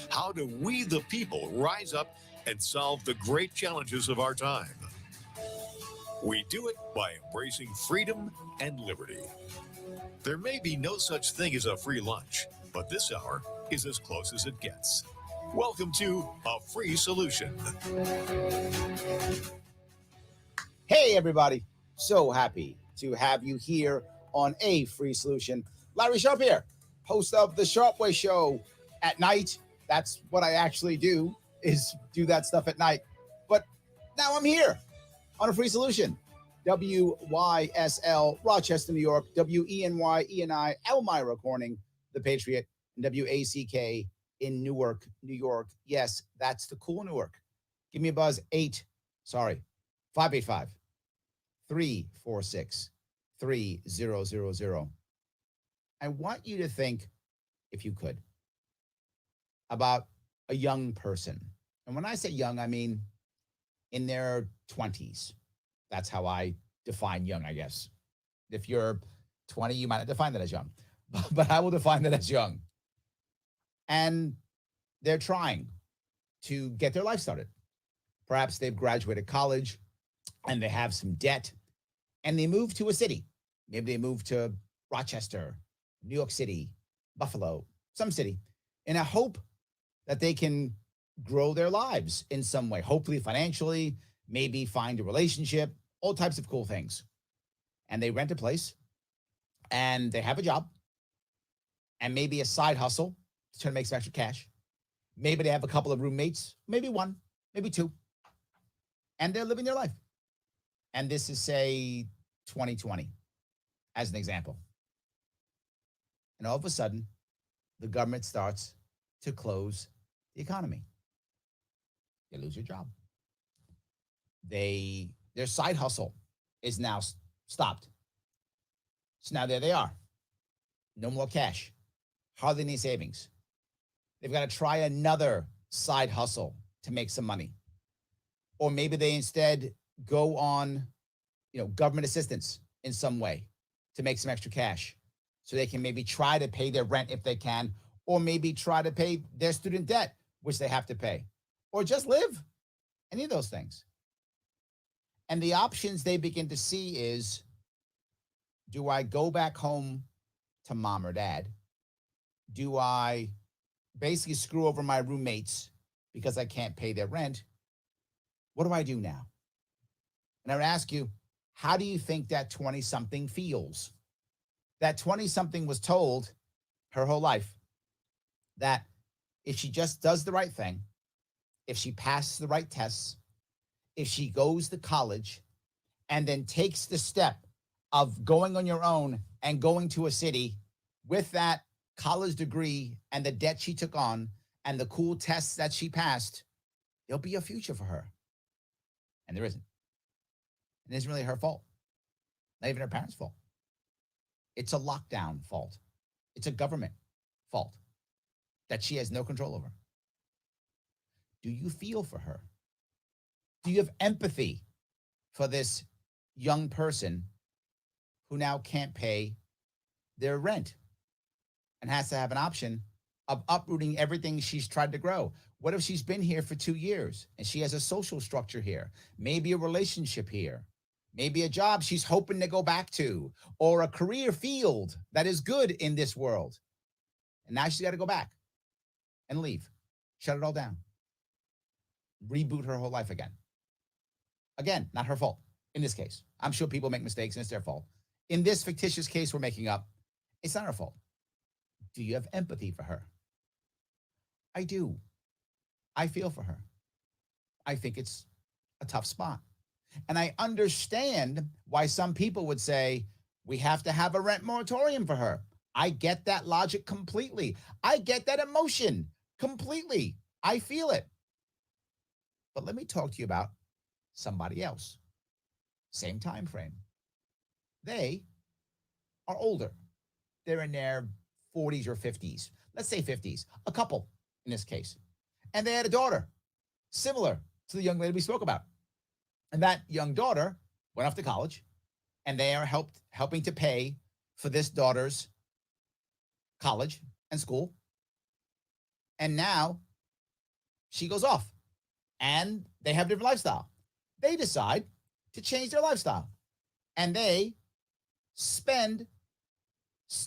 How do we, the people, rise up and solve the great challenges of our time? We do it by embracing freedom and liberty. There may be no such thing as a free lunch, but this hour is as close as it gets. Welcome to A Free Solution. Hey, everybody. So happy to have you here on A Free Solution. Larry Sharp here, host of The Sharp Way Show at night. That's what I actually do, is do that stuff at night. But now I'm here on A Free Solution. WYSL, Rochester, New York. WENY, Elmira, Corning, The Patriot. And WACK in Newark, New York. Yes, that's the cool Newark. Give me a buzz. 585 346 3000. I want you to think, if you could, about a young person. And when I say young, I mean in their 20s. That's how I define young, I guess. If you're 20, you might not define that as young, but I will define that as young. And they're trying to get their life started. Perhaps they've graduated college and they have some debt and they move to a city. Maybe they move to Rochester, New York City, Buffalo, some city, in a hope that they can grow their lives in some way, hopefully financially, maybe find a relationship, all types of cool things. And they rent a place and they have a job and maybe a side hustle to try to make some extra cash. Maybe they have a couple of roommates, maybe one, maybe two, and they're living their life. And this is, say, 2020, as an example. And all of a sudden, the government starts to close the economy. You lose your job. Their side hustle is now stopped. So now there they are. No more cash. Hardly any savings. They've got to try another side hustle to make some money. Or maybe they instead go on, government assistance in some way to make some extra cash so they can maybe try to pay their rent if they can, or maybe try to pay their student debt, which they have to pay, or just live. Any of those things. And the options they begin to see is, do I go back home to mom or dad? Do I basically screw over my roommates because I can't pay their rent? What do I do now? And I would ask you, how do you think that 20-something feels? That 20-something was told her whole life that if she just does the right thing, if she passes the right tests, if she goes to college and then takes the step of going on your own and going to a city with that college degree and the debt she took on and the cool tests that she passed, there'll be a future for her. And there isn't. It isn't really her fault. Not even her parents' fault. It's a lockdown fault. It's a government fault that she has no control over. Do you feel for her? Do you have empathy for this young person who now can't pay their rent and has to have an option of uprooting everything she's tried to grow? What if she's been here for 2 years and she has a social structure here, maybe a relationship here, maybe a job she's hoping to go back to, or a career field that is good in this world. And now she's got to go back and leave, shut it all down, reboot her whole life again. Again, not her fault in this case. I'm sure people make mistakes and it's their fault. In this fictitious case we're making up, it's not her fault. Do you have empathy for her? I do. I feel for her. I think it's a tough spot. And I understand why some people would say, we have to have a rent moratorium for her. I get that logic completely. I get that emotion completely. I feel it. But let me talk to you about somebody else. Same time frame. They are older. They're in their 40s or 50s. Let's say 50s. A couple in this case. And they had a daughter, similar to the young lady we spoke about. And that young daughter went off to college, and they are helping to pay for this daughter's college and school. And now she goes off and they have a different lifestyle. They decide to change their lifestyle and they spend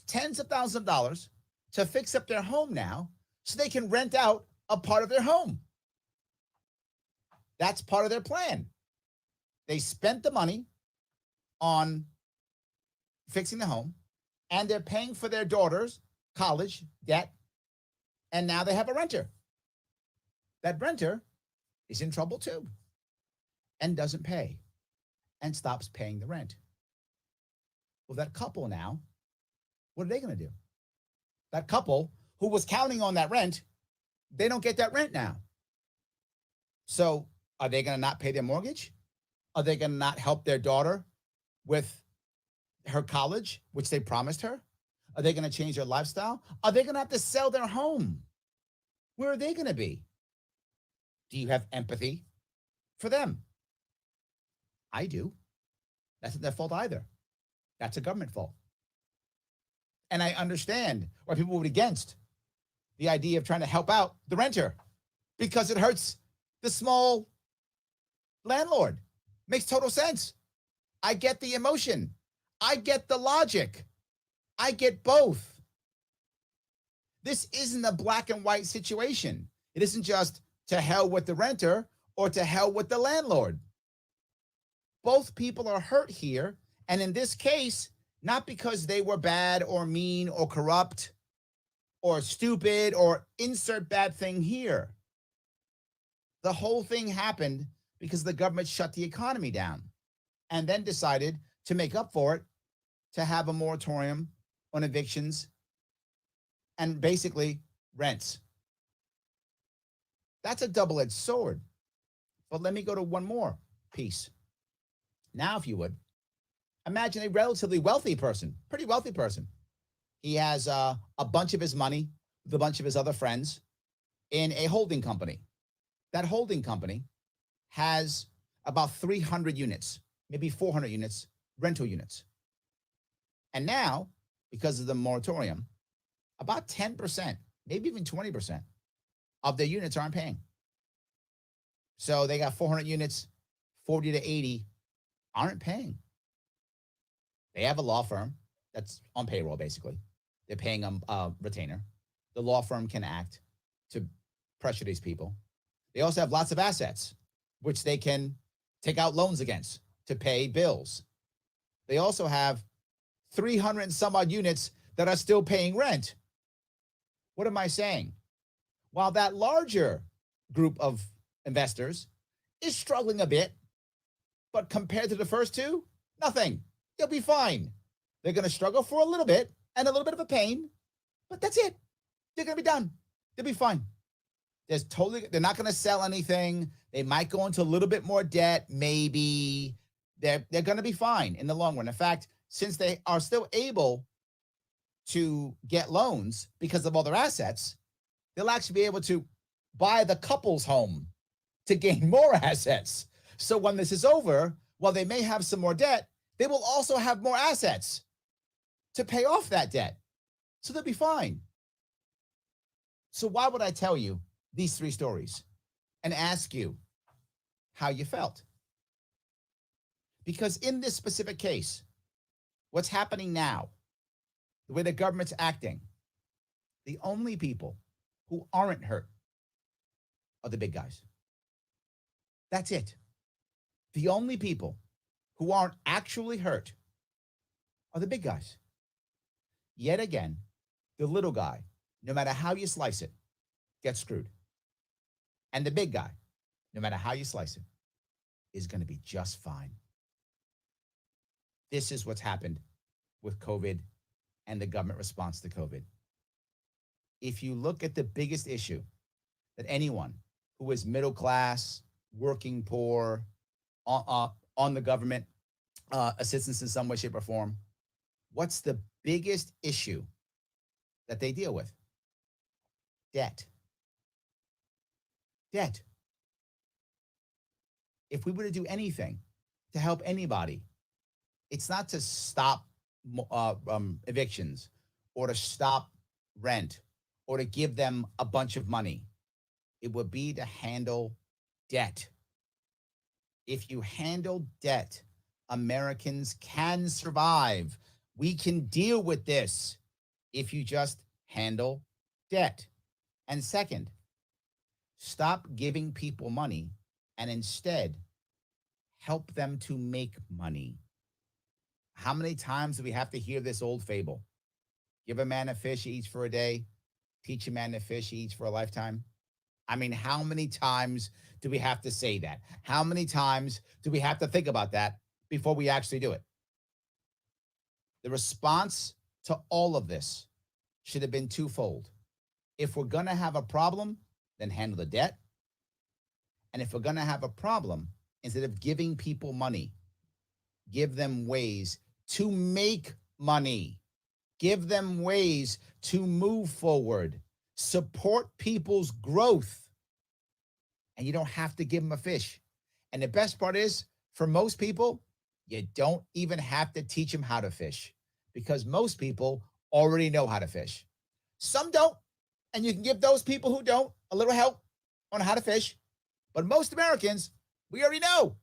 tens of thousands of dollars to fix up their home now so they can rent out a part of their home. That's part of their plan. They spent the money on fixing the home and they're paying for their daughter's college debt. And now they have a renter. That renter is in trouble too and doesn't pay and stops paying the rent. Well, that couple now, what are they going to do? That couple who was counting on that rent, they don't get that rent now. So are they going to not pay their mortgage? Are they going to not help their daughter with her college, which they promised her? Are they going to change their lifestyle? Are they going to have to sell their home? Where are they going to be? Do you have empathy for them? I do. That's not their fault either. That's a government fault. And I understand why people would be against the idea of trying to help out the renter because it hurts the small landlord. Makes total sense. I get the emotion. I get the logic. I get both. This isn't a black and white situation. It isn't just to hell with the renter or to hell with the landlord. Both people are hurt here. And in this case, not because they were bad or mean or corrupt or stupid or insert bad thing here. The whole thing happened because the government shut the economy down and then decided to make up for it, to have a moratorium on evictions and basically rents. That's a double-edged sword. But let me go to one more piece. Now, if you would, imagine a relatively wealthy person, pretty wealthy person. He has a bunch of his money with a bunch of his other friends in a holding company. That holding company has about 300 units, maybe 400 units, rental units. And now, because of the moratorium, about 10%, maybe even 20% of their units aren't paying. So they got 400 units, 40 to 80 aren't paying. They have a law firm that's on payroll, basically. They're paying a retainer. The law firm can act to pressure these people. They also have lots of assets, which they can take out loans against to pay bills. They also have 300 and some odd units that are still paying rent. What am I saying? While that larger group of investors is struggling a bit, but compared to the first two, nothing. They'll be fine. They're going to struggle for a little bit and a little bit of a pain, but that's it. They're going to be done. They'll be fine. They're not going to sell anything. They might go into a little bit more debt, maybe. They're going to be fine in the long run. In fact, since they are still able to get loans because of all their assets, they'll actually be able to buy the couple's home to gain more assets. So when this is over, while they may have some more debt, they will also have more assets to pay off that debt. So they'll be fine. So why would I tell you these three stories and ask you how you felt? Because in this specific case, what's happening now, the way the government's acting, the only people who aren't hurt are the big guys. That's it. The only people who aren't actually hurt are the big guys. Yet again, the little guy, no matter how you slice it, gets screwed. And the big guy, no matter how you slice it, is going to be just fine. This is what's happened with COVID and the government response to COVID. If you look at the biggest issue that anyone who is middle class, working poor, on the government assistance in some way, shape, or form, what's the biggest issue that they deal with? Debt. Debt. If we were to do anything to help anybody, it's not to stop evictions or to stop rent or to give them a bunch of money. It would be to handle debt. If you handle debt, Americans can survive. We can deal with this if you just handle debt. And second, stop giving people money and instead help them to make money. How many times do we have to hear this old fable? Give a man a fish, he eats for a day. Teach a man to fish, he eats for a lifetime. I mean, how many times do we have to say that? How many times do we have to think about that before we actually do it? The response to all of this should have been twofold. If we're going to have a problem, then handle the debt. And if we're going to have a problem, instead of giving people money, give them ways to make money. Give them ways to move forward. Support people's growth. And you don't have to give them a fish. And the best part is, for most people, you don't even have to teach them how to fish because most people already know how to fish. Some don't, and you can give those people who don't a little help on how to fish. But most Americans, we already know.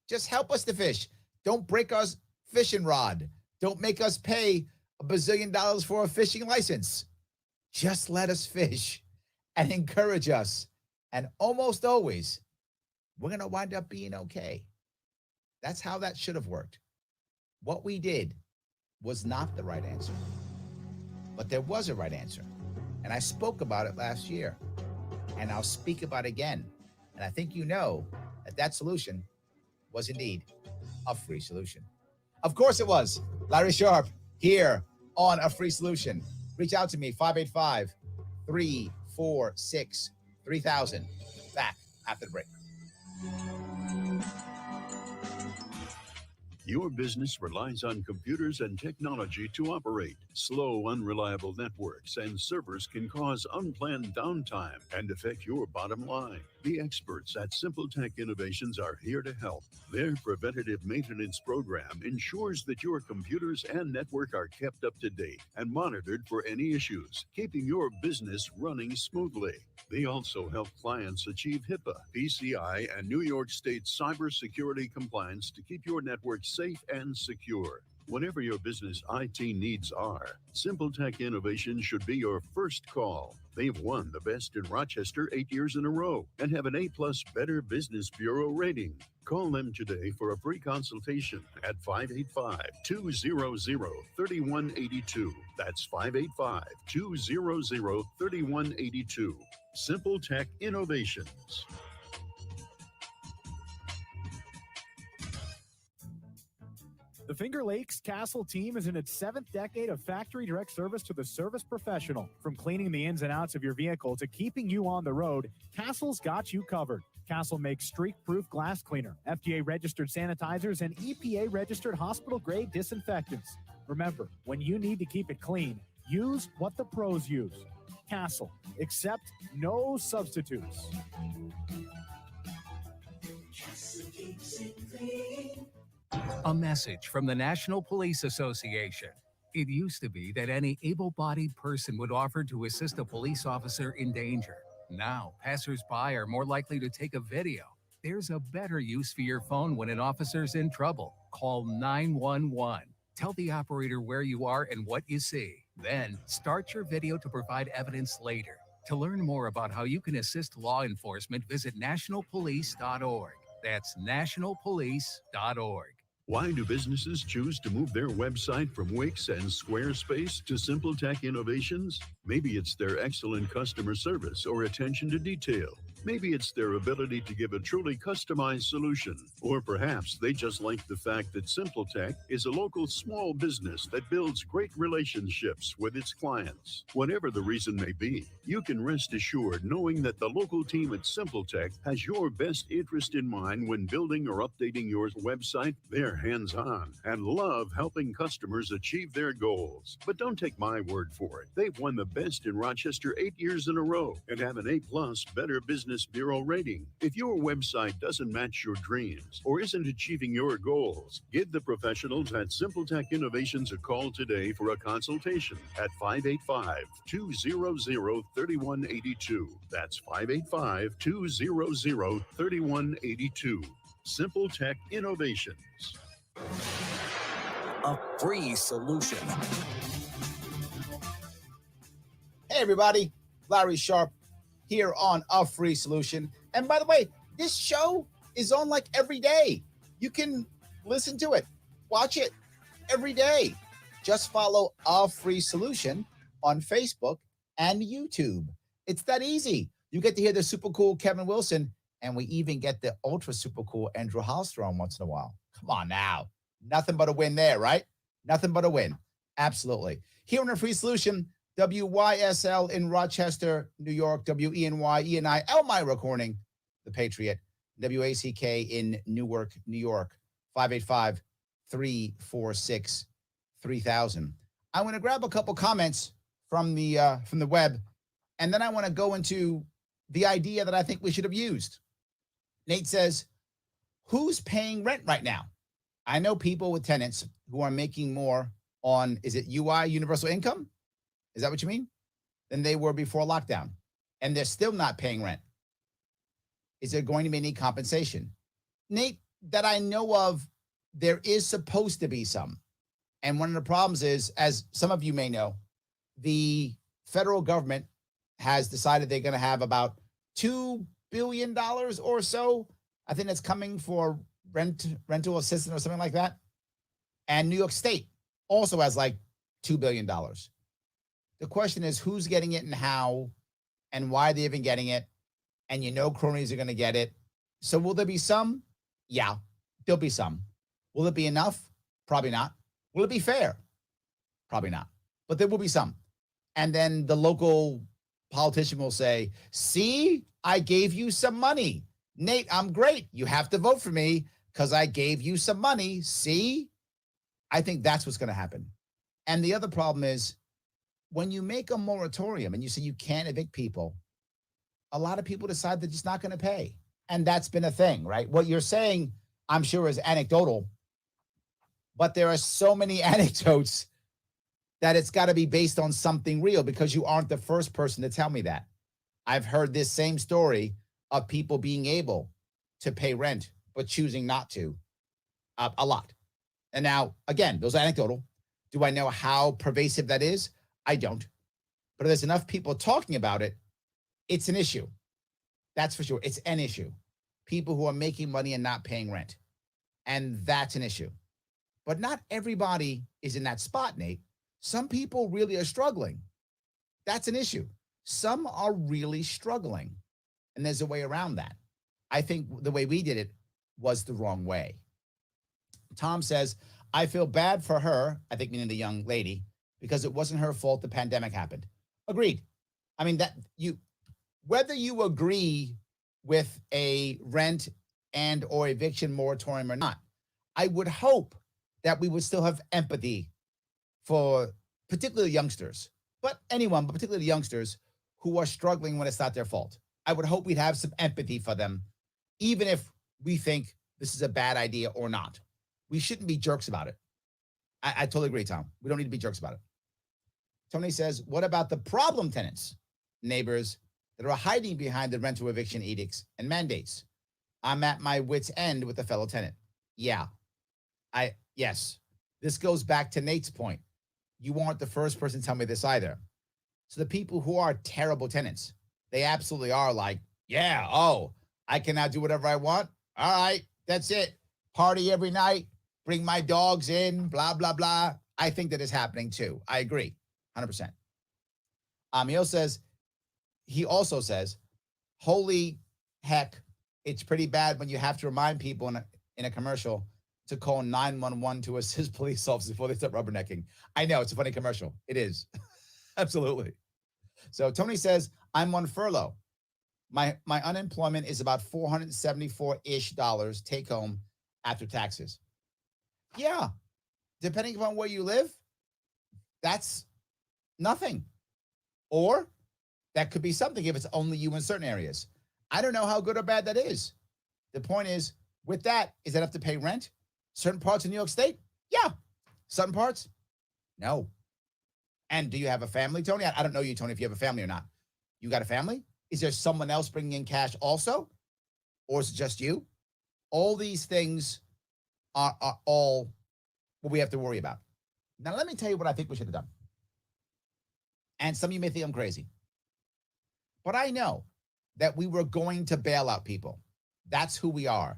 Just help us to fish. Don't break our fishing rod. Don't make us pay $1 bazillion for a fishing license. Just let us fish and encourage us. And almost always, we're going to wind up being okay. That's how that should have worked. What we did was not the right answer. But there was a right answer. And I spoke about it last year. And I'll speak about it again. And I think you know that that solution was indeed a free solution. Of course it was. Larry Sharp here on A Free Solution. Reach out to me, 585-346-3000. Back after the break. Your business relies on computers and technology to operate. Slow, unreliable networks and servers can cause unplanned downtime and affect your bottom line. The experts at Simple Tech Innovations are here to help. Their preventative maintenance program ensures that your computers and network are kept up to date and monitored for any issues, keeping your business running smoothly. They also help clients achieve HIPAA, PCI, and New York State cybersecurity compliance to keep your network safe and secure. Whatever your business IT needs are, Simple Tech Innovations should be your first call. They've won the best in Rochester 8 years in a row and have an A+ Better Business Bureau rating. Call them today for a free consultation at 585-200-3182. That's 585-200-3182. Simple Tech Innovations. The Finger Lakes Castle team is in its 7th decade of factory direct service to the service professional. From cleaning the ins and outs of your vehicle to keeping you on the road, Castle's got you covered. Castle makes streak-proof glass cleaner, FDA-registered sanitizers, and EPA-registered hospital-grade disinfectants. Remember, when you need to keep it clean, use what the pros use. Castle. Accept no substitutes. Castle keeps it clean. A message from the National Police Association. It used to be that any able-bodied person would offer to assist a police officer in danger. Now, passers-by are more likely to take a video. There's a better use for your phone when an officer's in trouble. Call 911. Tell the operator where you are and what you see. Then, start your video to provide evidence later. To learn more about how you can assist law enforcement, visit nationalpolice.org. That's nationalpolice.org. Why do businesses choose to move their website from Wix and Squarespace to Simple Tech Innovations? Maybe it's their excellent customer service or attention to detail. Maybe it's their ability to give a truly customized solution. Or perhaps they just like the fact that Simple Tech is a local small business that builds great relationships with its clients. Whatever the reason may be, you can rest assured knowing that the local team at Simple Tech has your best interest in mind when building or updating your website. They're hands-on and love helping customers achieve their goals. But don't take my word for it. They've won the best in Rochester 8 years in a row and have an A+ Better Business Business Bureau rating. If your website doesn't match your dreams or isn't achieving your goals, give the professionals at Simple Tech Innovations a call today for a consultation at 585-200-3182. That's 585-200-3182. Simple Tech Innovations. A free solution. Hey, everybody. Larry Sharp here on A Free Solution. And by the way, this show is on like every day. You can listen to it, watch it every day. Just follow A Free Solution on Facebook and YouTube. It's that easy. You get to hear the super cool Kevin Wilson, and we even get the ultra super cool Andrew Hallstrom once in a while. Come on now. Nothing but a win there, right? Nothing but a win. Absolutely. Here on A Free Solution, WYSL in Rochester, New York, WENY, ENI, Elmira Corning, The Patriot, WACK in Newark, New York, 585-346-3000. I want to grab a couple comments from the web, and then I want to go into the idea that I think we should have used. Nate says, who's paying rent right now? I know people with tenants who are making more on, is it UI, universal income? Is that what you mean? Than they were before lockdown, and they're still not paying rent. Is there going to be any compensation? Nate, that I know of, there is supposed to be some. And one of the problems is, as some of you may know, the federal government has decided they're going to have about $2 billion or so. I think that's coming for rental assistance or something like that. And New York State also has like $2 billion. The question is, who's getting it and how, and why they're even getting it. And you know cronies are going to get it. So will there be some? Yeah, there'll be some. Will it be enough? Probably not. Will it be fair? Probably not. But there will be some. And then the local politician will say, see, I gave you some money. Nate, I'm great. You have to vote for me because I gave you some money. See? I think that's what's going to happen. And the other problem is, when you make a moratorium and you say you can't evict people, a lot of people decide they're just not going to pay. And that's been a thing, right? What you're saying, I'm sure, is anecdotal, but there are so many anecdotes that it's got to be based on something real, because you aren't the first person to tell me that. I've heard this same story of people being able to pay rent, but choosing not to, a lot. And now, again, those are anecdotal. Do I know how pervasive that is? I don't. But if there's enough people talking about it, it's an issue. That's for sure. It's an issue. People who are making money and not paying rent. And that's an issue. But not everybody is in that spot, Nate. Some people really are struggling. That's an issue. Some are really struggling. And there's a way around that. I think the way we did it was the wrong way. Tom says, I feel bad for her, I think meaning the young lady, because it wasn't her fault the pandemic happened. Agreed. I mean, that whether you agree with a rent and or eviction moratorium or not, I would hope that we would still have empathy for particularly youngsters, but anyone, but particularly youngsters who are struggling when it's not their fault. I would hope we'd have some empathy for them, even if we think this is a bad idea or not. We shouldn't be jerks about it. I totally agree, Tom. We don't need to be jerks about it. Tony says, what about the problem tenants, neighbors that are hiding behind the rental eviction edicts and mandates? I'm at my wit's end with a fellow tenant. Yeah, yes. This goes back to Nate's point. You weren't the first person to tell me this either. So the people who are terrible tenants, they absolutely are like, yeah, oh, I can now do whatever I want. All right, that's it. Party every night, bring my dogs in, blah, blah, blah. I think that is happening too. I agree, 100%. He also says, holy heck, it's pretty bad when you have to remind people in a commercial to call 911 to assist police officers before they start rubbernecking. I know, it's a funny commercial. It is. Absolutely. So Tony says, I'm on furlough. My unemployment is about $474-ish take home after taxes. Yeah. Depending upon where you live, that's nothing. Or that could be something if it's only you in certain areas. I don't know how good or bad that is. The point is, with that, is that have to pay rent? Certain parts of New York State? Yeah. Certain parts? No. And do you have a family, Tony? I don't know you, Tony, if you have a family or not. You got a family? Is there someone else bringing in cash also? Or is it just you? All these things are all what we have to worry about. Now, let me tell you what I think we should have done. And some of you may think I'm crazy. But I know that we were going to bail out people. That's who we are.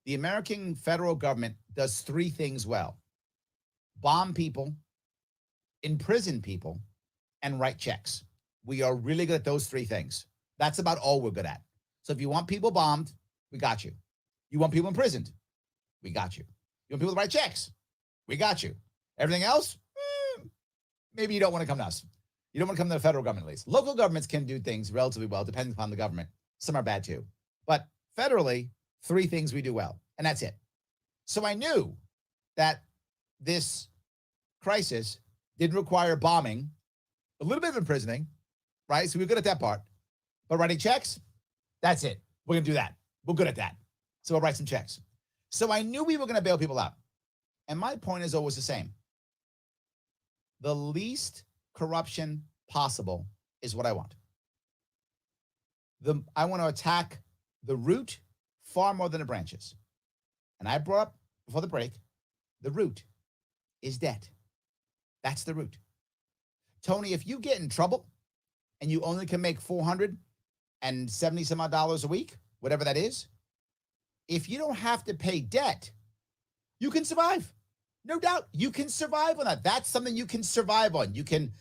The American federal government does three things well: bomb people, imprison people, and write checks. We are really good at those three things. That's about all we're good at. So if you want people bombed, we got you. You want people imprisoned, we got you. You want people to write checks, we got you. Everything else, maybe you don't want to come to us. You don't want to come to the federal government, at least. Local governments can do things relatively well, depending upon the government. Some are bad too. But federally, three things we do well, and that's it. So I knew that this crisis didn't require bombing, a little bit of imprisoning, right? So we're good at that part. But writing checks, that's it. We're going to do that. We're good at that. So we'll write some checks. So I knew we were going to bail people out. And my point is always the same. The least corruption possible is what I want. I want to attack the root far more than the branches. And I brought up before the break, the root is debt. That's the root. Tony, if you get in trouble and you only can make $470 some odd dollars a week, whatever that is, if you don't have to pay debt, you can survive. No doubt. You can survive on that. That's something you can survive on. You can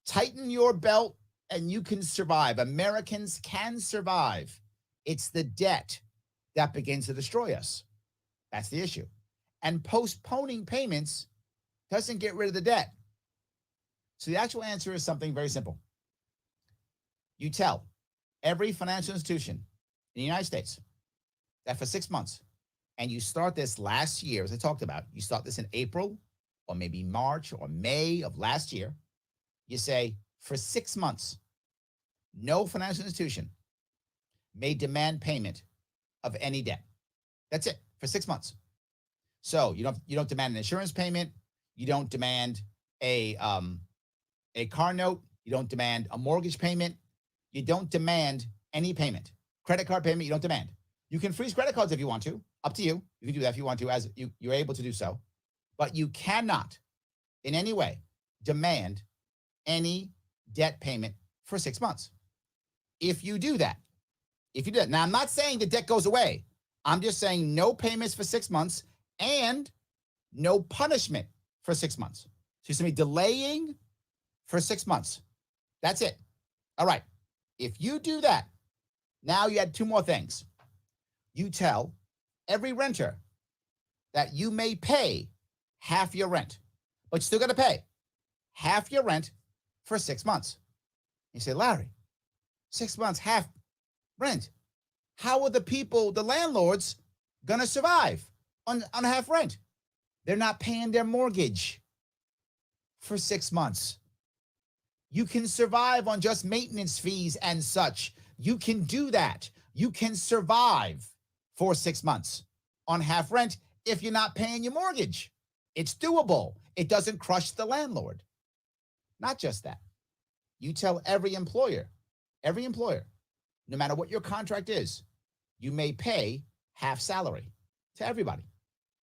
tighten your belt and you can survive. Americans can survive. It's the debt that begins to destroy us. That's the issue. And postponing payments doesn't get rid of the debt. So the actual answer is something very simple. You tell every financial institution in the United States that for 6 months, and you start this last year, as I talked about, you start this in April or maybe March or May of last year, you say for 6 months, no financial institution may demand payment of any debt. That's it, for 6 months. So you don't demand an insurance payment, you don't demand a car note, you don't demand a mortgage payment, you don't demand any payment. Credit card payment, you don't demand. You can freeze credit cards if you want to. Up to you. You can do that if you want to, as you're able to do so. But you cannot in any way demand any debt payment for 6 months. If you do that, now I'm not saying the debt goes away. I'm just saying no payments for 6 months and no punishment for 6 months. So you're simply delaying for 6 months. That's it. All right. If you do that, now you add two more things. You tell every renter that you may pay half your rent, but you still got to pay half your rent for 6 months. You say, Larry, 6 months, half rent. How are the people, the landlords, going to survive on half rent? They're not paying their mortgage for 6 months. You can survive on just maintenance fees and such. You can do that. You can survive for 6 months on half rent if you're not paying your mortgage. It's doable. It doesn't crush the landlord. Not just that. You tell every employer, no matter what your contract is, you may pay half salary to everybody.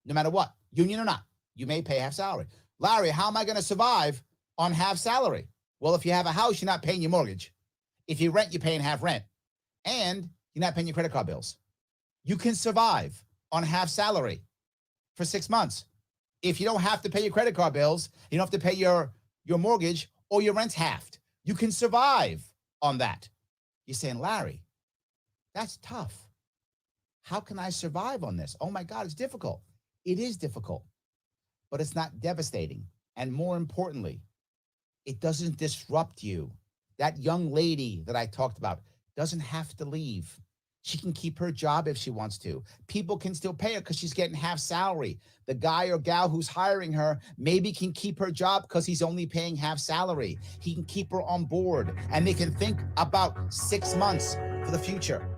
No matter what, union or not, you may pay half salary. Larry, how am I going to survive on half salary? Well, if you have a house, you're not paying your mortgage. If you rent, you're paying half rent. And you're not paying your credit card bills. You can survive on half salary for 6 months. If you don't have to pay your credit card bills, you don't have to pay your mortgage or your rent's halved. You can survive on that. You're saying, Larry, that's tough. How can I survive on this? Oh my God, it's difficult. It is difficult, but it's not devastating. And more importantly, it doesn't disrupt you. That young lady that I talked about doesn't have to leave. She can keep her job if she wants to. People can still pay her because she's getting half salary. The guy or gal who's hiring her maybe can keep her job because he's only paying half salary. He can keep her on board, and they can think about 6 months for the future.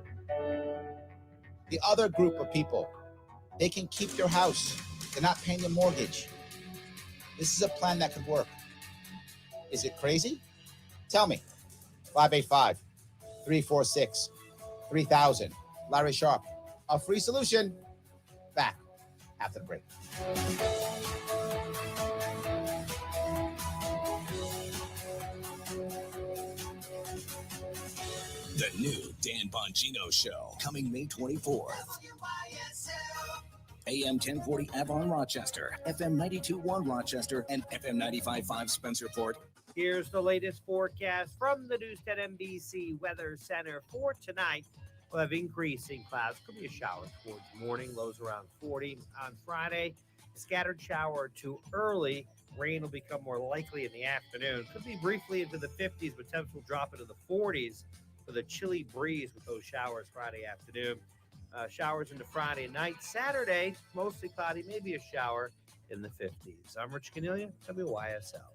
The other group of people, they can keep their house. They're not paying the mortgage. This is a plan that could work. Is it crazy? Tell me. 585-346-3000. Larry Sharp. A free solution. Back after the break. The new Dan Bongino Show, coming May 24th. AM 1040 Avon, Rochester, FM 92.1 Rochester, and FM 95.5 Spencerport. Here's the latest forecast from the Newstead NBC Weather Center for tonight. We'll have increasing clouds. Could be a shower towards morning, lows around 40. On Friday, scattered shower to early. Rain will become more likely in the afternoon. Could be briefly into the 50s, but temps will drop into the 40s with a chilly breeze with those showers Friday afternoon. Showers into Friday night. Saturday, mostly cloudy, maybe a shower in the 50s. I'm Rich Cornelia, WYSL.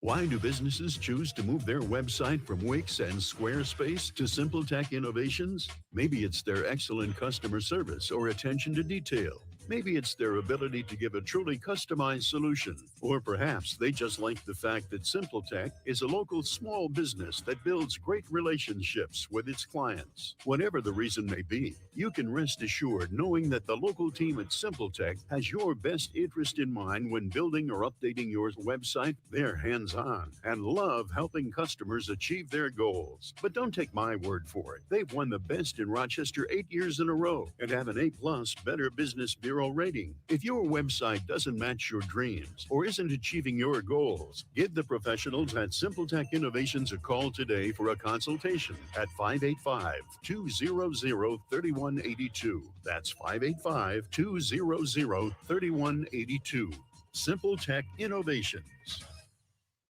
Why do businesses choose to move their website from Wix and Squarespace to Simple Tech Innovations? Maybe it's their excellent customer service or attention to detail. Maybe it's their ability to give a truly customized solution. Or perhaps they just like the fact that Simple Tech is a local small business that builds great relationships with its clients. Whatever the reason may be, you can rest assured knowing that the local team at Simple Tech has your best interest in mind when building or updating your website. They're hands-on and love helping customers achieve their goals. But don't take my word for it. They've won the best in Rochester 8 years in a row and have an A+ Better Business Bureau rating. If your website doesn't match your dreams or isn't achieving your goals, give the professionals at Simple Tech Innovations a call today for a consultation at 585-200-3182. That's 585-200-3182. Simple Tech Innovations.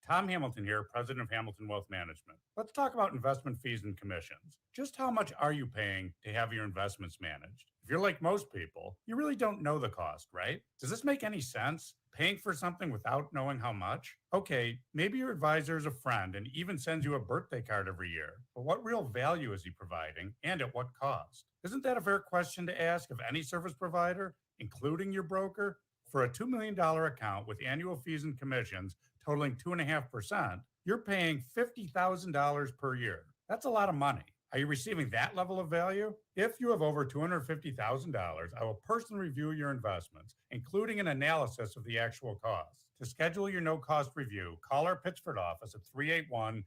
Tom Hamilton here, president of Hamilton Wealth Management. Let's talk about investment fees and commissions. Just how much are you paying to have your investments managed? If you're like most people, you really don't know the cost, right? Does this make any sense? Paying for something without knowing how much? Okay, maybe your advisor is a friend and even sends you a birthday card every year, but what real value is he providing and at what cost? Isn't that a fair question to ask of any service provider, including your broker? For a $2 million account with annual fees and commissions totaling 2.5%, you're paying $50,000 per year. That's a lot of money. Are you receiving that level of value? If you have over $250,000, I will personally review your investments, including an analysis of the actual cost. To schedule your no-cost review, call our Pittsford office at 381-9870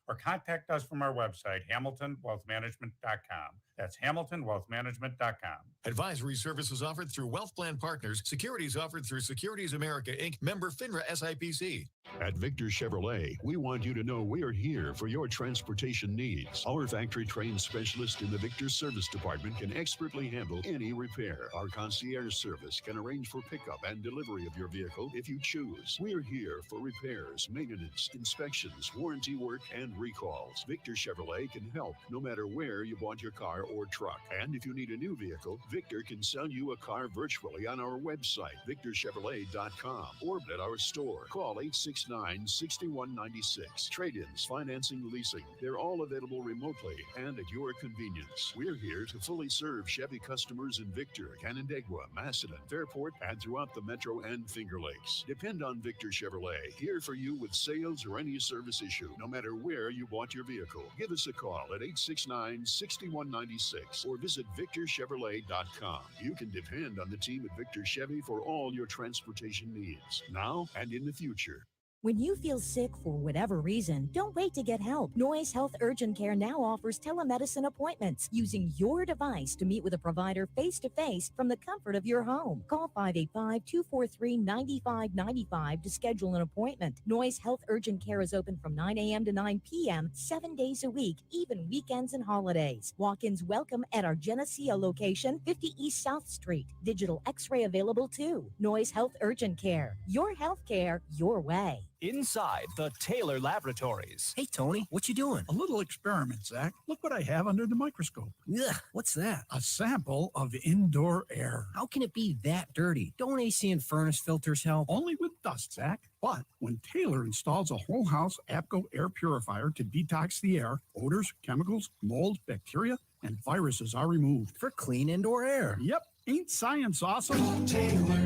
or contact us from our website, hamiltonwealthmanagement.com. That's hamiltonwealthmanagement.com. Advisory services offered through Wealth Plan Partners. Securities offered through Securities America, Inc., member FINRA SIPC. At Victor Chevrolet, we want you to know we are here for your transportation needs. Our factory-trained specialist in the Victor Service Department can expertly handle any repair. Our concierge service can arrange for pickup and delivery of your vehicle if you choose. We're here for repairs, maintenance, inspections, warranty work, and recalls. Victor Chevrolet can help no matter where you bought your car or truck. And if you need a new vehicle, Victor can sell you a car virtually on our website, victorchevrolet.com, or at our store. Call 869-6196. Trade-ins, financing, leasing. They're all available remotely and at your convenience. We're here to fully serve Chevy customers in Victor, Canandaigua, Macedon, Fairport, and throughout the Metro and Finger Lakes. Depend on Victor Chevrolet, here for you with sales or any service issue, no matter where you bought your vehicle. Give us a call at 869-6196 or visit victorchevrolet.com. You can depend on the team at Victor Chevy for all your transportation needs, now and in the future. When you feel sick for whatever reason, don't wait to get help. Noise Health Urgent Care now offers telemedicine appointments using your device to meet with a provider face-to-face from the comfort of your home. Call 585-243-9595 to schedule an appointment. Noise Health Urgent Care is open from 9 a.m. to 9 p.m. 7 days a week, even weekends and holidays. Walk-ins welcome at our Geneseo location, 50 East South Street. Digital X-ray available too. Noise Health Urgent Care. Your health care, your way. inside the Taylor Laboratories. Hey, Tony, what you doing? A little experiment, Zach. Look what I have under the microscope. Ugh, what's that? A sample of indoor air. How can it be that dirty? Don't AC and furnace filters help? Only with dust, Zach. But when Taylor installs a whole house APCO air purifier to detox the air, odors, chemicals, mold, bacteria, and viruses are removed. For clean indoor air. Yep. Ain't science awesome? Taylor,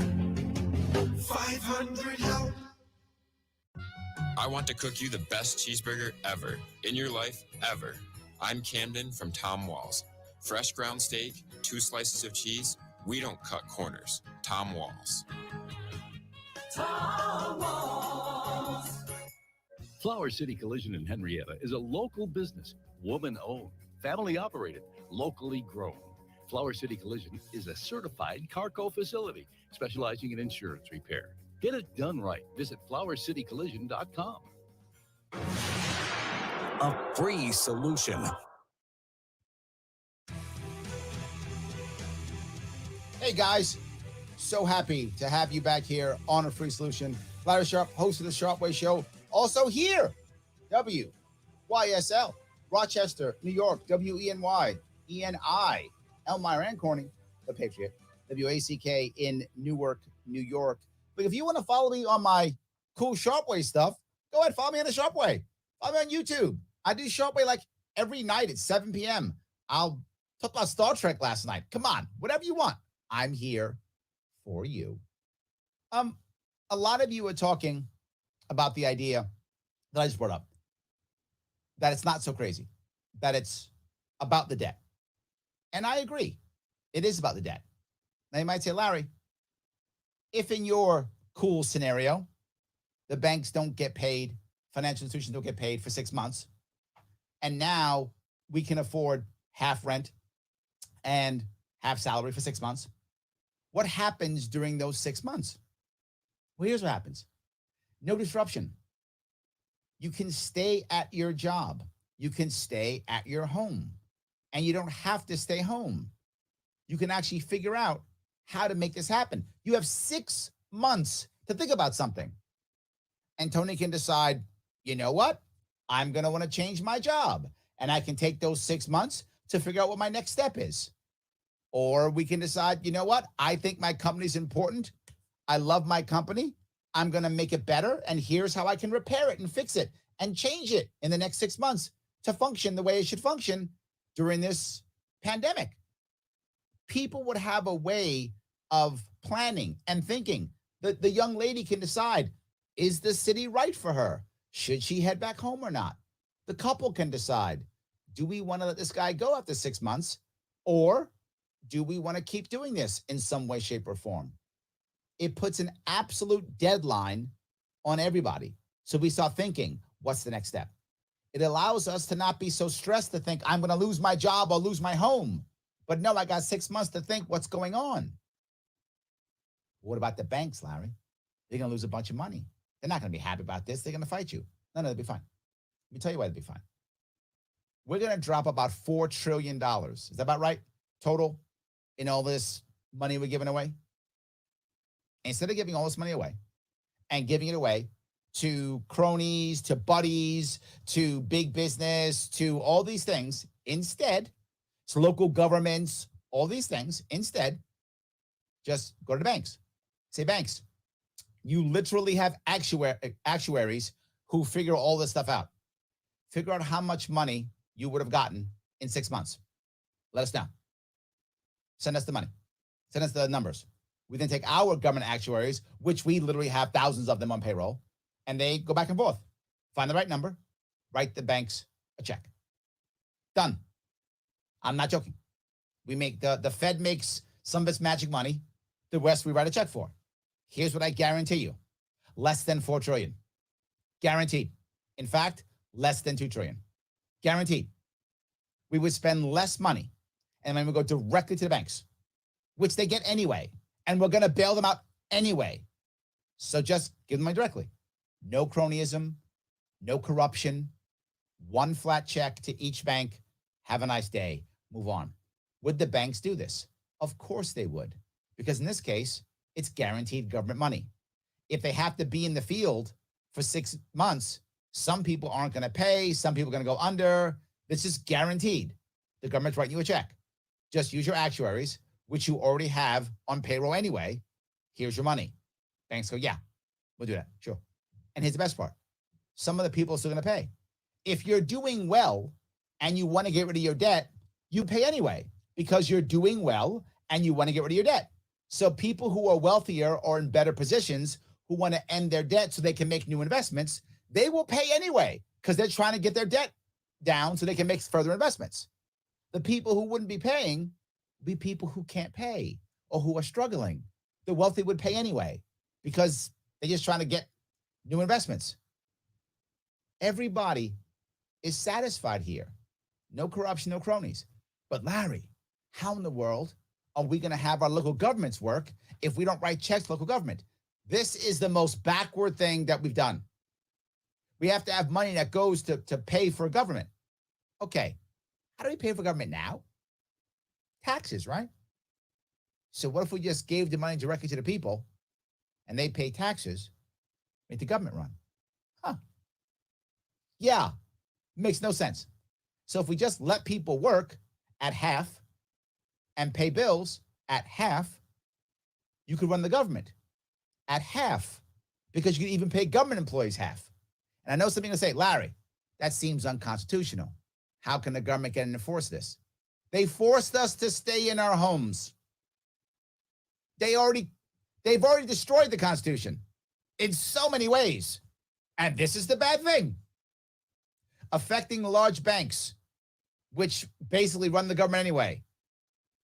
500 help. I want to cook you the best cheeseburger ever, in your life, ever. I'm Camden from Tom Walls. Fresh ground steak, 2 slices of cheese. We don't cut corners. Tom Walls. Tom Walls. Flower City Collision in Henrietta is a local business, woman-owned, family-operated, locally grown. Flower City Collision is a certified Carco facility specializing in insurance repair. Get it done right. Visit flowercitycollision.com. A free solution. Hey guys, so happy to have you back here on A Free Solution. Larry Sharp, host of the Sharp Way Show. Also here, WYSL, Rochester, New York, WENY, ENI, Elmira and Corning, The Patriot, WACK in Newark, New York. But if you want to follow me on my cool Sharp Way stuff, go ahead, follow me on the Sharp Way. Follow me on YouTube. I do Sharp Way like every night at 7 p.m. I'll talk about Star Trek last night. Come on, whatever you want. I'm here for you. A lot of you are talking about the idea that I just brought up, that it's not so crazy, that it's about the debt. And I agree. It is about the debt. Now you might say, Larry, if in your cool scenario, the banks don't get paid, financial institutions don't get paid for 6 months, and now we can afford half rent and half salary for 6 months, what happens during those 6 months? Well, here's what happens. No disruption. You can stay at your job. You can stay at your home. And you don't have to stay home. You can actually figure out how to make this happen. You have 6 months to think about something. And Tony can decide, you know what? I'm going to want to change my job. And I can take those 6 months to figure out what my next step is. Or we can decide, you know what? I think my company's important. I love my company. I'm going to make it better. And here's how I can repair it and fix it and change it in the next 6 months to function the way it should function during this pandemic. People would have a way of planning and thinking. The young lady can decide, is the city right for her? Should she head back home or not? The couple can decide, do we want to let this guy go after 6 months? Or do we want to keep doing this in some way, shape, or form? It puts an absolute deadline on everybody. So we start thinking, what's the next step? It allows us to not be so stressed to think, I'm going to lose my job or lose my home. But no, I got 6 months to think what's going on. What about the banks, Larry? They're going to lose a bunch of money. They're not going to be happy about this. They're going to fight you. No, they'll be fine. Let me tell you why they'll be fine. We're going to drop about $4 trillion. Is that about right? Total in all this money we're giving away? Instead of giving all this money away and giving it away to cronies, to buddies, to big business, to all these things, instead, to local governments, all these things, instead, just go to the banks. Say, banks, you literally have actuaries who figure all this stuff out. Figure out how much money you would have gotten in 6 months. Let us know. Send us the money. Send us the numbers. We then take our government actuaries, which we literally have thousands of them on payroll, and they go back and forth. Find the right number, write the banks a check. Done. I'm not joking. We make the Fed makes some of its magic money. The rest we write a check for. Here's what I guarantee you. Less than 4 trillion. Guaranteed. In fact, less than 2 trillion. Guaranteed. We would spend less money and then we go directly to the banks, which they get anyway. And we're going to bail them out anyway. So just give them money directly. No cronyism, no corruption, one flat check to each bank. Have a nice day. Move on. Would the banks do this? Of course they would. Because in this case, it's guaranteed government money. If they have to be in the field for 6 months, some people aren't going to pay. Some people are going to go under. This is guaranteed. The government's writing you a check. Just use your actuaries, which you already have on payroll anyway. Here's your money. Banks go, yeah, we'll do that. Sure. And here's the best part. Some of the people are still going to pay. If you're doing well and you want to get rid of your debt, you pay anyway because you're doing well and you want to get rid of your debt. So people who are wealthier or in better positions who want to end their debt so they can make new investments, they will pay anyway because they're trying to get their debt down so they can make further investments. The people who wouldn't be paying would be people who can't pay or who are struggling. The wealthy would pay anyway because they're just trying to get new investments. Everybody is satisfied here. No corruption, no cronies. But Larry, how in the world are we going to have our local governments work if we don't write checks to local government? This is the most backward thing that we've done. We have to have money that goes to pay for government. Okay, how do we pay for government now? Taxes, right? So what if we just gave the money directly to the people and they pay taxes, make the government run? Huh. Yeah, makes no sense. So if we just let people work at half and pay bills at half, you could run the government at half because you could even pay government employees half. And I know something to say, Larry, that seems unconstitutional. How can the government get and enforce this? They forced us to stay in our homes. They've already destroyed the Constitution in so many ways. And this is the bad thing. Affecting large banks, which basically run the government anyway.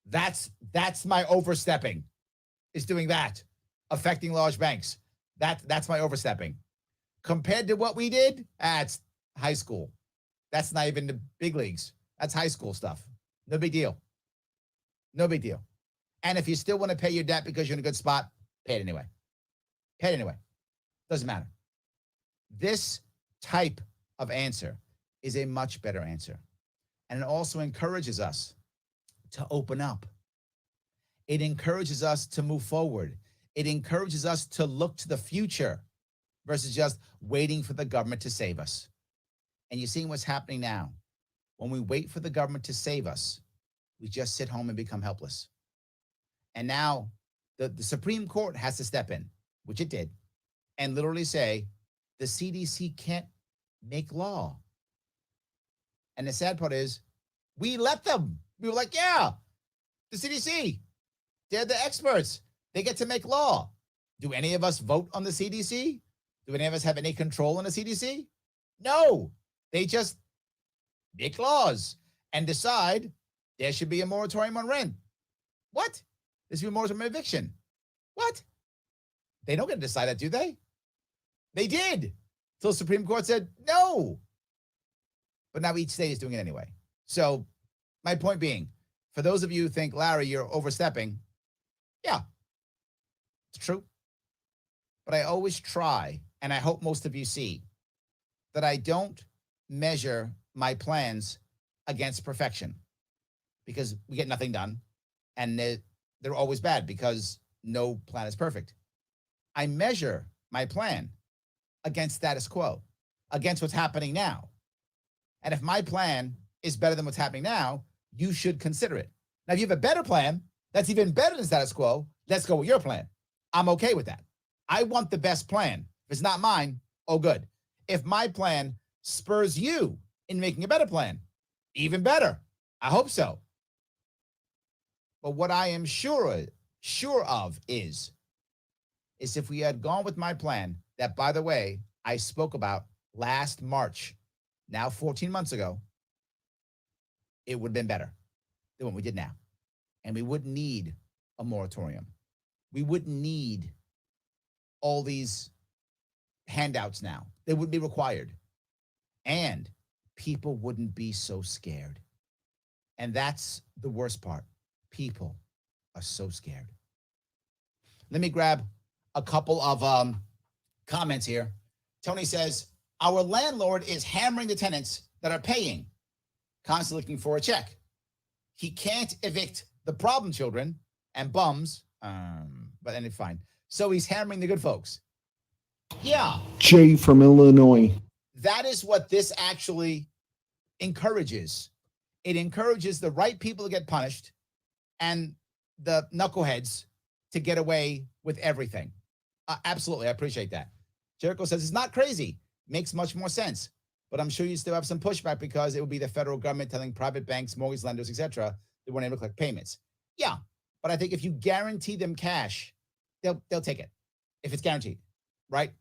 That's my overstepping, is doing that. Affecting large banks. That's my overstepping. Compared to what we did, that's high school. That's not even the big leagues. That's high school stuff. No big deal. No big deal. And if you still want to pay your debt because you're in a good spot, pay it anyway. Pay it anyway. Doesn't matter. This type of answer is a much better answer. And it also encourages us to open up. It encourages us to move forward. It encourages us to look to the future versus just waiting for the government to save us. And you're seeing what's happening now. When we wait for the government to save us, we just sit home and become helpless. And now the Supreme Court has to step in, which it did, and literally say, the CDC can't make law. And the sad part is, we let them. We were like, yeah, the CDC, they're the experts. They get to make law. Do any of us vote on the CDC? Do any of us have any control on the CDC? No. They just make laws and decide there should be a moratorium on rent. What? There should be a moratorium on eviction. What? They don't get to decide that, do they? They did. Till the Supreme Court said no. But now each state is doing it anyway. So my point being, for those of you who think, Larry, you're overstepping, yeah, it's true. But I always try, and I hope most of you see, that I don't measure my plans against perfection because we get nothing done, and they're always bad because no plan is perfect. I measure my plan against status quo, against what's happening now. And if my plan is better than what's happening now, you should consider it. Now, if you have a better plan that's even better than status quo, let's go with your plan. I'm okay with that. I want the best plan. If it's not mine, oh, good. If my plan spurs you in making a better plan, even better. I hope so. But what I am sure of is if we had gone with my plan that, by the way, I spoke about last March, now 14 months ago, it would have been better than what we did now. And we wouldn't need a moratorium. We wouldn't need all these handouts now. They wouldn't be required. And people wouldn't be so scared. And that's the worst part. People are so scared. Let me grab a couple of comments here. Tony says, our landlord is hammering the tenants that are paying, constantly looking for a check. He can't evict the problem children and bums, but then it's fine. So he's hammering the good folks. Yeah. Jay from Illinois. That is what this actually encourages. It encourages the right people to get punished and the knuckleheads to get away with everything. Absolutely. I appreciate that. Jericho says it's not crazy. Makes much more sense. But I'm sure you still have some pushback because it would be the federal government telling private banks, mortgage lenders, etc., they weren't able to collect payments. Yeah. But I think if you guarantee them cash, they'll take it. If it's guaranteed, right?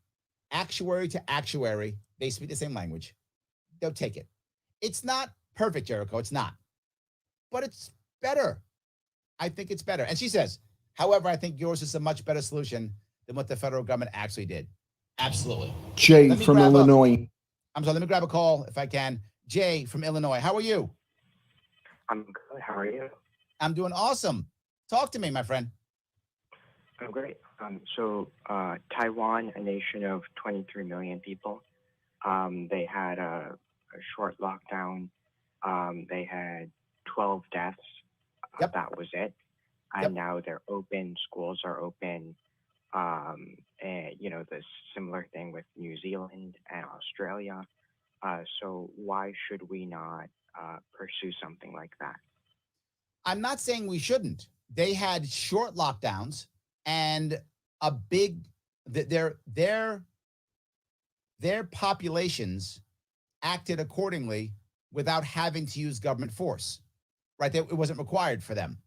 Actuary to actuary, they speak the same language. They'll take it. It's not perfect, Jericho. It's not. But it's better. I think it's better. And she says, however, I think yours is a much better solution than what the federal government actually did. Absolutely. Jay from Illinois. Let me grab a call if I can. Jay from Illinois. How are you? I'm good. How are you? I'm doing awesome. Talk to me, my friend. I'm great. Taiwan, a nation of 23 million people, they had a short lockdown. They had 12 deaths. Yep. That was it. And now they're open. Schools are open. And, the similar thing with New Zealand and Australia. So why should we not pursue something like that? I'm not saying we shouldn't. They had short lockdowns and a big their populations acted accordingly without having to use government force, right? It wasn't required for them.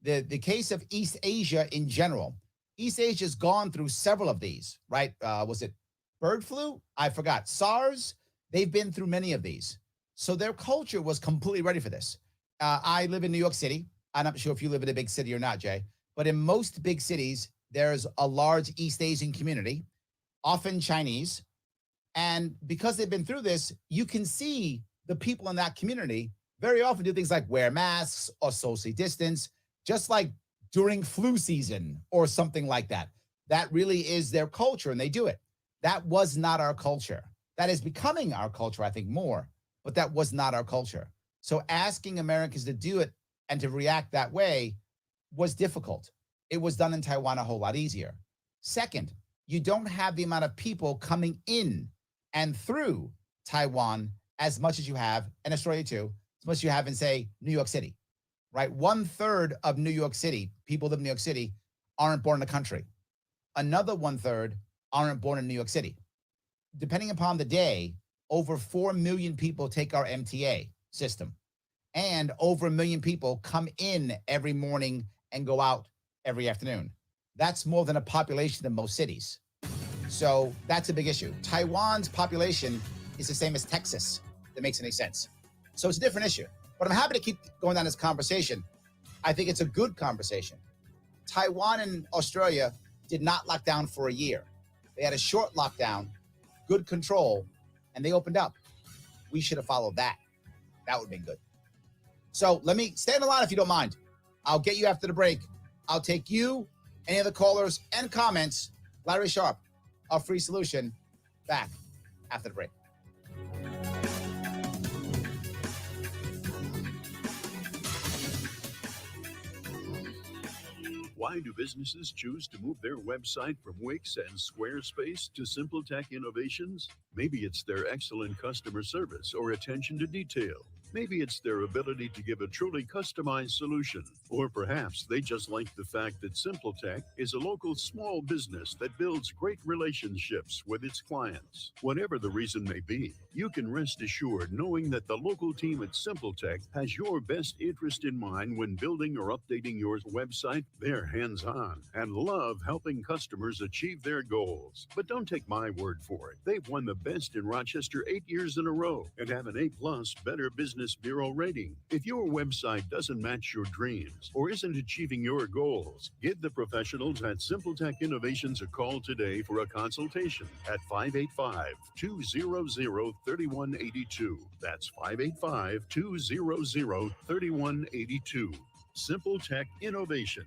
The case of East Asia in general, East Asia's gone through several of these, right? Was it bird flu? I forgot. SARS. They've been through many of these. So their culture was completely ready for this. I live in New York City. I'm not sure if you live in a big city or not, Jay, but in most big cities, there's a large East Asian community, often Chinese. And because they've been through this, you can see the people in that community very often do things like wear masks or socially distance, just like during flu season or something like that. That really is their culture, and they do it. That was not our culture. That is becoming our culture, I think, more, but that was not our culture. So asking Americans to do it and to react that way was difficult. It was done in Taiwan a whole lot easier. Second, you don't have the amount of people coming in and through Taiwan as much as you have, and Australia too, as much as you have in, say, New York City, right? 1/3 of New York City, people live in New York City, aren't born in the country. Another 1/3 aren't born in New York City. Depending upon the day, over 4 million people take our MTA system, and over 1 million people come in every morning and go out every afternoon. That's more than a population in most cities. So that's a big issue. Taiwan's population is the same as Texas. That makes any sense. So it's a different issue. But I'm happy to keep going down this conversation. I think it's a good conversation. Taiwan and Australia did not lock down for a year. They had a short lockdown, good control, and they opened up. We should have followed that. That would have been good. So let me stay on the line if you don't mind. I'll get you after the break. I'll take you, any other callers, and comments. Larry Sharp, A Free Solution, back after the break. Why do businesses choose to move their website from Wix and Squarespace to SimpleTech Innovations? Maybe it's their excellent customer service or attention to detail. Maybe it's their ability to give a truly customized solution. Or perhaps they just like the fact that SimpleTech is a local small business that builds great relationships with its clients. Whatever the reason may be, you can rest assured knowing that the local team at SimpleTech has your best interest in mind when building or updating your website. They're hands-on and love helping customers achieve their goals. But don't take my word for it. They've won the best in Rochester 8 years in a row and have an A+ Better Business Bureau rating. If your website doesn't match your dreams or isn't achieving your goals, give the professionals at SimpleTech Innovations a call today for a consultation at 585-200-3182. That's 585-200-3182. SimpleTech Innovations.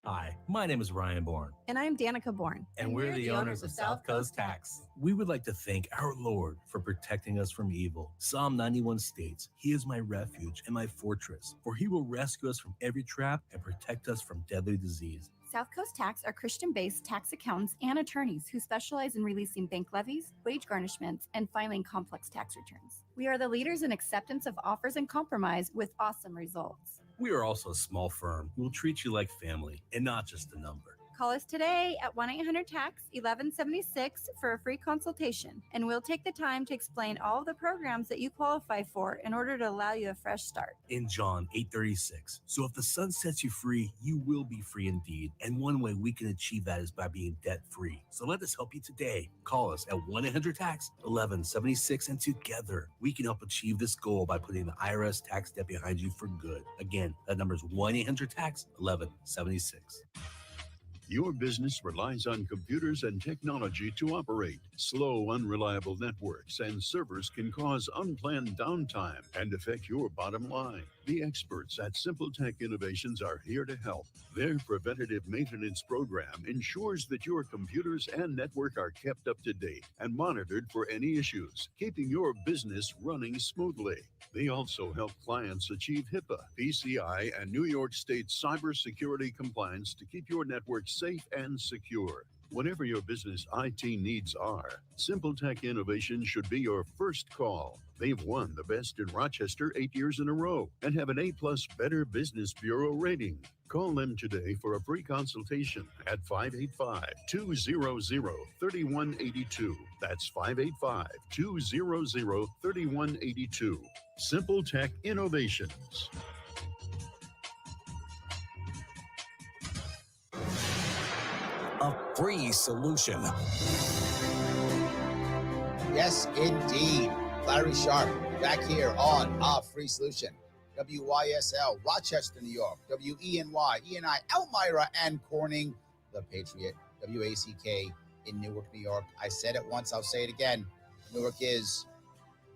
Hi, my name is Ryan Bourne. And I'm Danica Bourne. And we're the owners of South Coast Tax. We would like to thank our Lord for protecting us from evil. Psalm 91 states, "He is my refuge and my fortress, for he will rescue us from every trap and protect us from deadly disease." South Coast Tax are Christian-based tax accountants and attorneys who specialize in releasing bank levies, wage garnishments, and filing complex tax returns. We are the leaders in acceptance of offers and compromise with awesome results. We are also a small firm who will treat you like family and not just a number. Call us today at 1-800-TAX-1176 for a free consultation, and we'll take the time to explain all of the programs that you qualify for in order to allow you a fresh start. In John 8:36. So if the Son sets you free, you will be free indeed. And one way we can achieve that is by being debt-free. So let us help you today. Call us at 1-800-TAX-1176, and together we can help achieve this goal by putting the IRS tax debt behind you for good. Again, that number is 1-800-TAX-1176. Your business relies on computers and technology to operate. Slow, unreliable networks and servers can cause unplanned downtime and affect your bottom line. The experts at Simple Tech Innovations are here to help. Their preventative maintenance program ensures that your computers and network are kept up to date and monitored for any issues, keeping your business running smoothly. They also help clients achieve HIPAA, PCI, and New York State cybersecurity compliance to keep your network safe and secure. Whatever your business IT needs are, Simple Tech Innovation should be your first call. They've won the best in Rochester 8 years in a row and have an A+ Better Business Bureau rating. Call them today for a free consultation at 585-200-3182. That's 585-200-3182. Simple Tech Innovations. A free solution. Yes, indeed. Larry Sharp back here on A Free Solution. WYSL, Rochester, New York. WENY, ENI, Elmira, and Corning, The Patriot. WACK in Newark, New York. I said it once, I'll say it again. New York is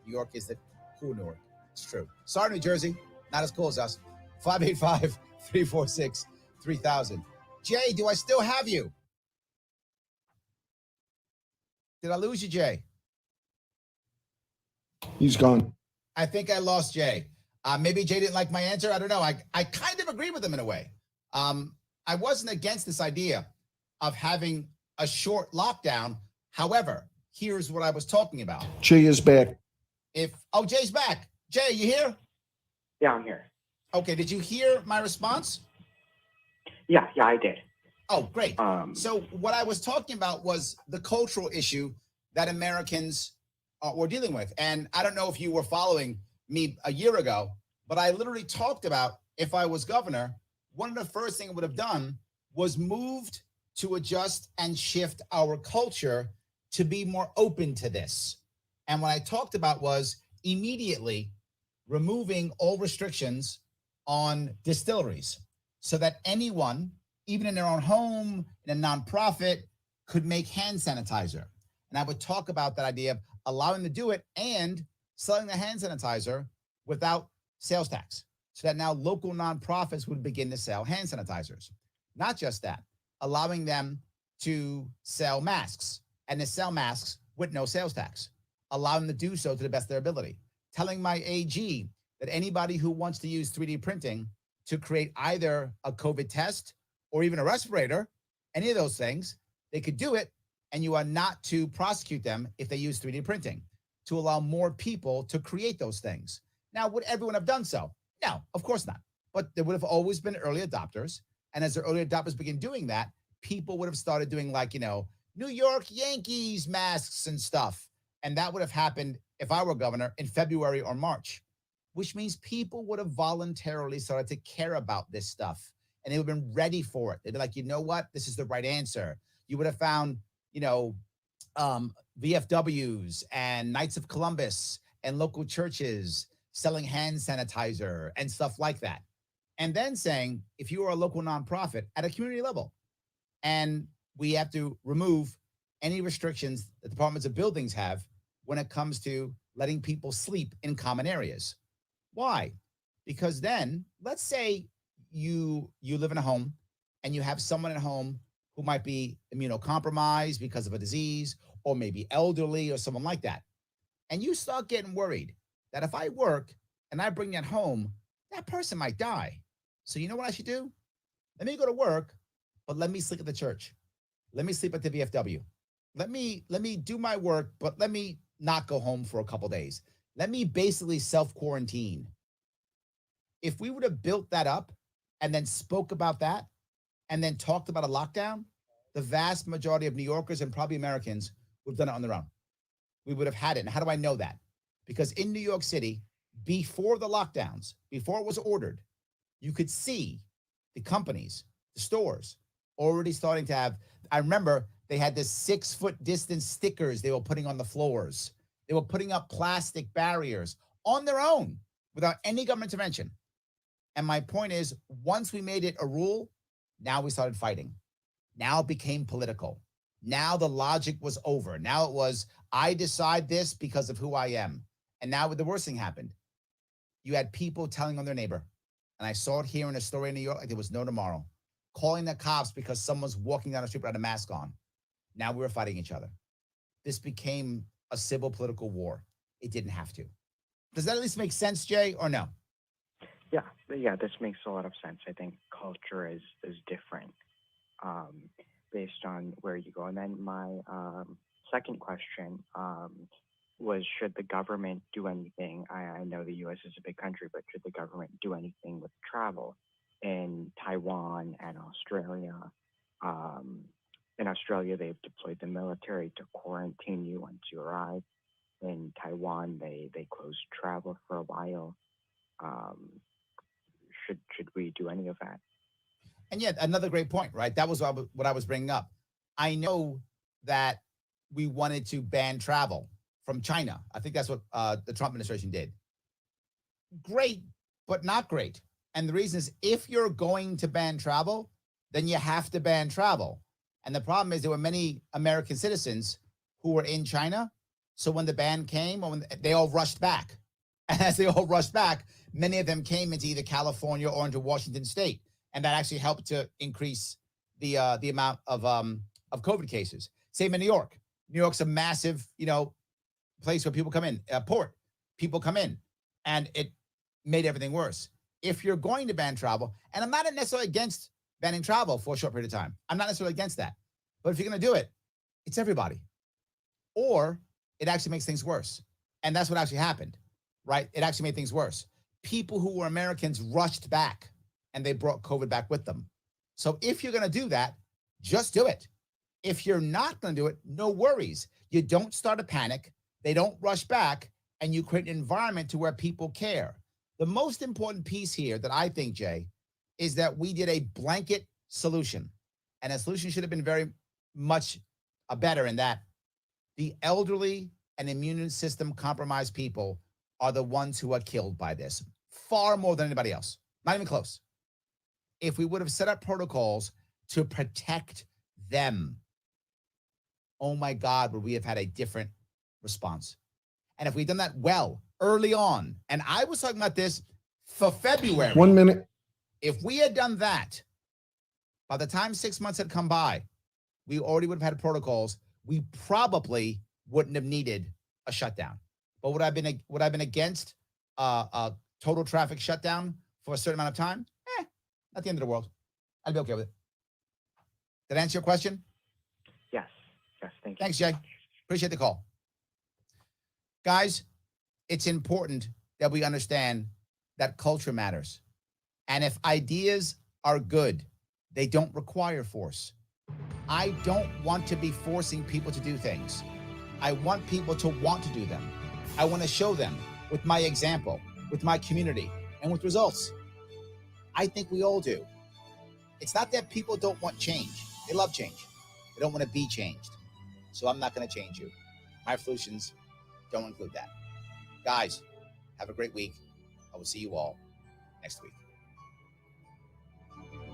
the cool Newark. It's true. Sorry, New Jersey. Not as cool as us. 585-346-3000. Jay, do I still have you? Did I lose you, Jay? He's gone. I think I lost Jay. Maybe Jay didn't like my answer. I don't know. I kind of agree with him in a way. I wasn't against this idea of having a short lockdown. However, here's what I was talking about. Jay is back. Jay's back. Jay, you here? Yeah, I'm here. Okay, did you hear my response? Yeah, I did. Oh, great. So what I was talking about was the cultural issue that Americans were dealing with. And I don't know if you were following me a year ago, but I literally talked about if I was governor, one of the first things I would have done was moved to adjust and shift our culture to be more open to this. And what I talked about was immediately removing all restrictions on distilleries so that anyone, even in their own home, in a nonprofit, could make hand sanitizer. And I would talk about that idea of allowing them to do it and selling the hand sanitizer without sales tax, so that now local nonprofits would begin to sell hand sanitizers. Not just that, allowing them to sell masks and to sell masks with no sales tax, allowing them to do so to the best of their ability. Telling my AG that anybody who wants to use 3D printing to create either a COVID test or even a respirator, any of those things, they could do it, and you are not to prosecute them if they use 3D printing, to allow more people to create those things. Now, would everyone have done so? No, of course not. But there would have always been early adopters. And as the early adopters begin doing that, people would have started doing New York Yankees masks and stuff. And that would have happened if I were governor in February or March, which means people would have voluntarily started to care about this stuff. And they would have been ready for it. They'd be like, you know what? This is the right answer. You would have found, VFWs and Knights of Columbus and local churches selling hand sanitizer and stuff like that. And then saying, if you are a local nonprofit at a community level, and we have to remove any restrictions that departments of buildings have when it comes to letting people sleep in common areas. Why? Because then, let's say you live in a home and you have someone at home who might be immunocompromised because of a disease, or maybe elderly or someone like that. And you start getting worried that if I work and I bring that home, that person might die. So you know what I should do? Let me go to work, but let me sleep at the church. Let me sleep at the VFW. Let me do my work, but let me not go home for a couple days. Let me basically self-quarantine. If we would have built that up and then spoke about that and then talked about a lockdown, the vast majority of New Yorkers and probably Americans would have done it on their own. We would have had it. And how do I know that? Because in New York City, before the lockdowns, before it was ordered, you could see the companies, the stores already starting to have, I remember they had this 6-foot distance stickers they were putting on the floors. They were putting up plastic barriers on their own without any government intervention. And my point is, once we made it a rule, now we started fighting. Now it became political. Now the logic was over. Now it was, I decide this because of who I am. And now the worst thing happened. You had people telling on their neighbor. And I saw it here in a story in New York like there was no tomorrow. Calling the cops because someone's walking down the street without a mask on. Now we were fighting each other. This became a civil political war. It didn't have to. Does that at least make sense, Jay, or no? Yeah, this makes a lot of sense. I think culture is different based on where you go. And then my second question was, should the government do anything? I know the U.S. is a big country, but should the government do anything with travel? In Taiwan and Australia, in Australia, they've deployed the military to quarantine you once you arrive. In Taiwan, they closed travel for a while. Should we do any of that? And yet, another great point, right? That was what I was bringing up. I know that we wanted to ban travel from China. I think that's what the Trump administration did. Great, but not great. And the reason is, if you're going to ban travel, then you have to ban travel. And the problem is there were many American citizens who were in China. So when the ban came, they all rushed back. And as they all rushed back, many of them came into either California or into Washington State. And that actually helped to increase the amount of COVID cases. Same in New York. New York's a massive, place where people come in, port. People come in. And it made everything worse. If you're going to ban travel, and I'm not necessarily against banning travel for a short period of time. I'm not necessarily against that. But if you're going to do it, it's everybody. Or it actually makes things worse. And that's what actually happened, right? It actually made things worse. People who were Americans rushed back and they brought COVID back with them. So if you're going to do that, just do it. If you're not going to do it, no worries. You don't start a panic. They don't rush back, and you create an environment to where people care. The most important piece here that I think, Jay, is that we did a blanket solution. And a solution should have been very much better in that the elderly and immune system compromised people are the ones who are killed by this, far more than anybody else. Not even close. If we would have set up protocols to protect them, oh my God, would we have had a different response. And if we'd done that well, early on, and I was talking about this for February. 1 minute. If we had done that, by the time 6 months had come by, we already would have had protocols. We probably wouldn't have needed a shutdown. But would I have been against a total traffic shutdown for a certain amount of time? Not the end of the world. I'd be okay with it. Did I answer your question? Yes, thank you. Thanks, Jay. Appreciate the call. Guys, it's important that we understand that culture matters. And if ideas are good, they don't require force. I don't want to be forcing people to do things. I want people to want to do them. I want to show them with my example, with my community, and with results. I think we all do. It's not that people don't want change. They love change. They don't want to be changed. So I'm not going to change you. My solutions don't include that. Guys, have a great week. I will see you all next week.